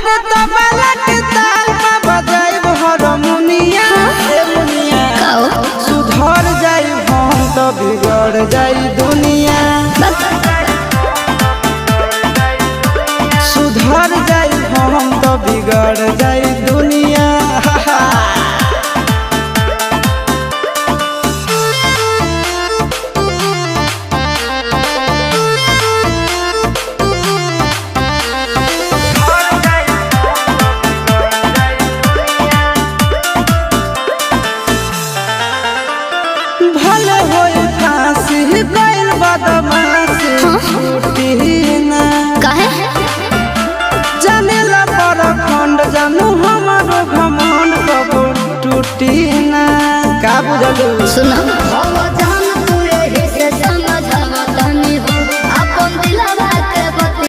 पर तबला के ताल में बजाइब हारमोनिया ए मुनिया सुधर जाई हम तो बिगड़ जाई दुनिया सुधर जाई हम तो बिगड़ जाई दुनिया भले होई फांसी गइल बदमाशी छूटी ना काहे जानेला पर खंड जानू हमारो घमंड कबो टूटी ना का बुझलू सुनो